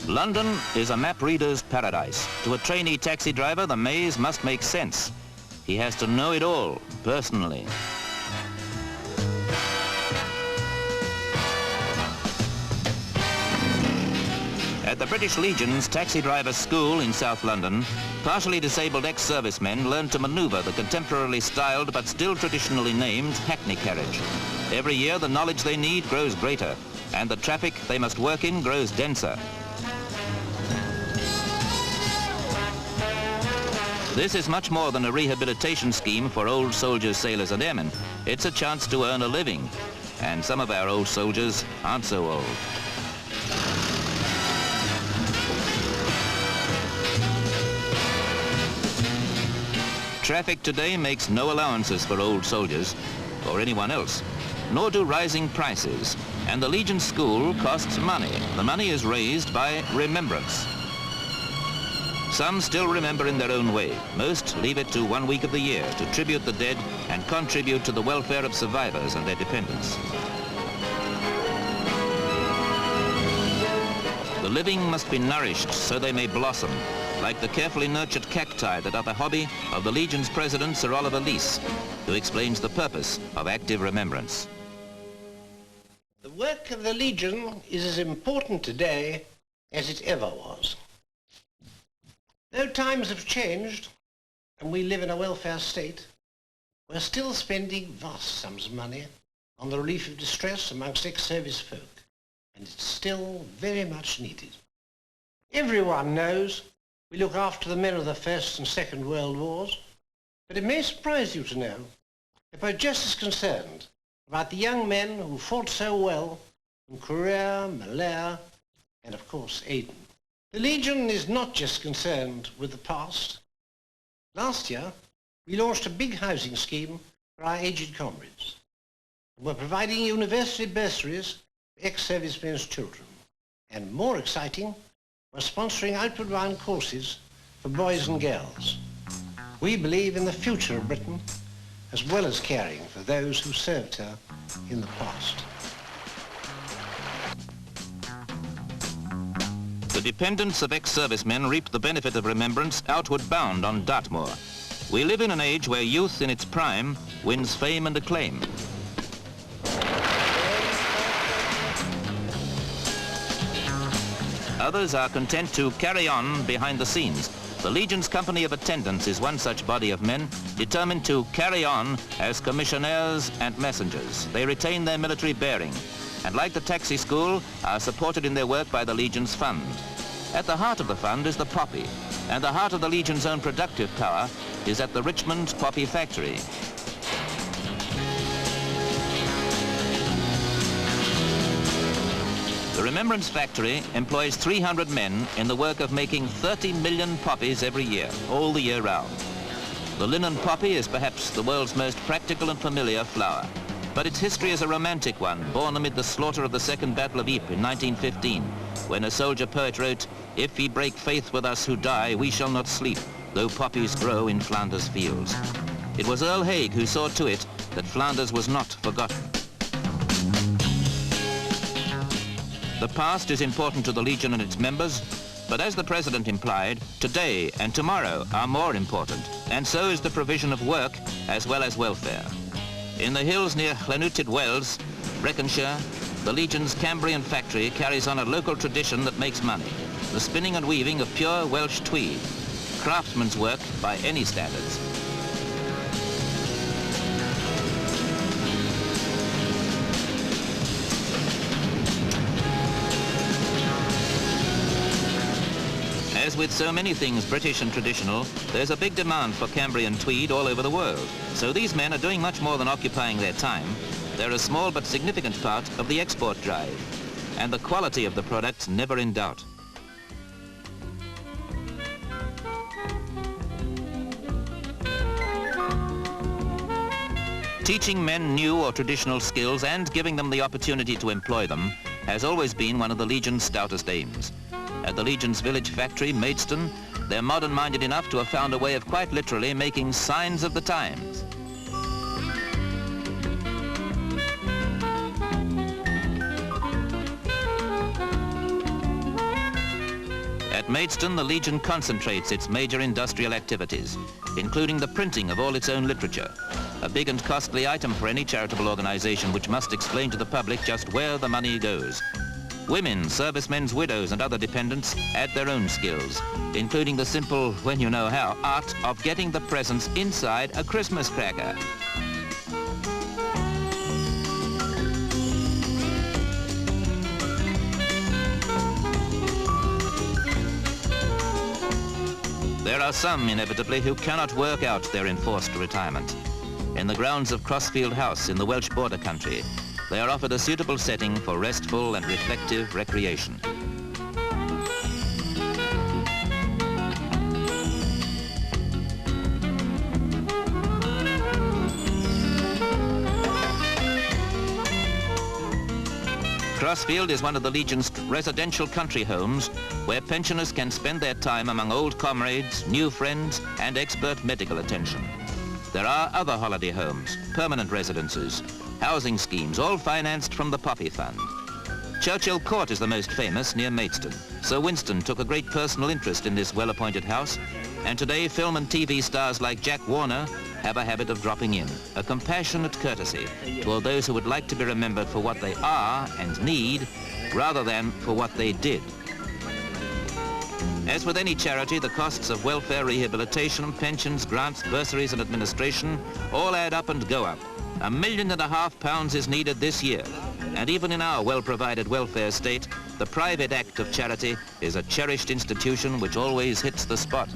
London is a map reader's paradise. To a trainee taxi driver, the maze must make sense. He has to know it all, personally. At the British Legion's taxi driver school in South London, partially disabled ex-servicemen learn to manoeuvre the contemporarily styled but still traditionally named hackney carriage. Every year the knowledge they need grows greater, and the traffic they must work in grows denser. This is much more than a rehabilitation scheme for old soldiers, sailors and airmen. It's a chance to earn a living, and some of our old soldiers aren't so old. Traffic today makes no allowances for old soldiers or anyone else, nor do rising prices. And the Legion School costs money. The money is raised by remembrance. Some still remember in their own way. Most leave it to 1 week of the year to tribute the dead and contribute to the welfare of survivors and their dependents. The living must be nourished so they may blossom, like the carefully nurtured cacti that are the hobby of the Legion's president, Sir Oliver Leese, who explains the purpose of active remembrance. The work of the Legion is as important today as it ever was. Though times have changed and we live in a welfare state, we're still spending vast sums of money on the relief of distress amongst ex-service folk, and it's still very much needed. Everyone knows we look after the men of the First and Second World Wars, but it may surprise you to know that we're just as concerned about the young men who fought so well in Korea, Malaya, and of course Aden. The Legion is not just concerned with the past. Last year, we launched a big housing scheme for our aged comrades. We're providing university bursaries for ex-servicemen's children. And more exciting, we're sponsoring outward bound courses for boys and girls. We believe in the future of Britain, as well as caring for those who served her in the past. The dependents of ex-servicemen reap the benefit of remembrance outward bound on Dartmoor. We live in an age where youth in its prime wins fame and acclaim. Others are content to carry on behind the scenes. The Legion's company of attendants is one such body of men determined to carry on as commissionaires and messengers. They retain their military bearing, and like the taxi school, are supported in their work by the Legion's fund. At the heart of the fund is the poppy, and the heart of the Legion's own productive power is at the Richmond Poppy Factory. The Remembrance Factory employs 300 men in the work of making 30 million poppies every year, all the year round. The linen poppy is perhaps the world's most practical and familiar flower. But its history is a romantic one, born amid the slaughter of the Second Battle of Ypres in 1915, when a soldier poet wrote, "If ye break faith with us who die, we shall not sleep, though poppies grow in Flanders fields." It was Earl Haig who saw to it that Flanders was not forgotten. The past is important to the Legion and its members, but as the President implied, today and tomorrow are more important, and so is the provision of work as well as welfare. In the hills near Llanuwchllyn Wells, Breconshire, the Legion's Cambrian factory carries on a local tradition that makes money, the spinning and weaving of pure Welsh tweed, craftsman's work by any standards. As with so many things British and traditional, there's a big demand for Cambrian tweed all over the world. So these men are doing much more than occupying their time. They're a small but significant part of the export drive. And the quality of the product's never in doubt. Teaching men new or traditional skills and giving them the opportunity to employ them has always been one of the Legion's stoutest aims. At the Legion's village factory, Maidstone, they're modern-minded enough to have found a way of quite literally making signs of the times. At Maidstone, the Legion concentrates its major industrial activities, including the printing of all its own literature, a big and costly item for any charitable organisation which must explain to the public just where the money goes. Women, servicemen's widows and other dependents add their own skills, including the simple, when you know how, art of getting the presents inside a Christmas cracker. There are some, inevitably, who cannot work out their enforced retirement. In the grounds of Crossfield House in the Welsh border country, they are offered a suitable setting for restful and reflective recreation. Crossfield is one of the Legion's residential country homes where pensioners can spend their time among old comrades, new friends and expert medical attention. There are other holiday homes, permanent residences, housing schemes, all financed from the Poppy Fund. Churchill Court is the most famous near Maidstone. Sir Winston took a great personal interest in this well-appointed house, and today film and TV stars like Jack Warner have a habit of dropping in, a compassionate courtesy to all those who would like to be remembered for what they are and need, rather than for what they did. As with any charity, the costs of welfare, rehabilitation, pensions, grants, bursaries and administration all add up and go up. £1.5 million is needed this year, and even in our well-provided welfare state, the private act of charity is a cherished institution which always hits the spot.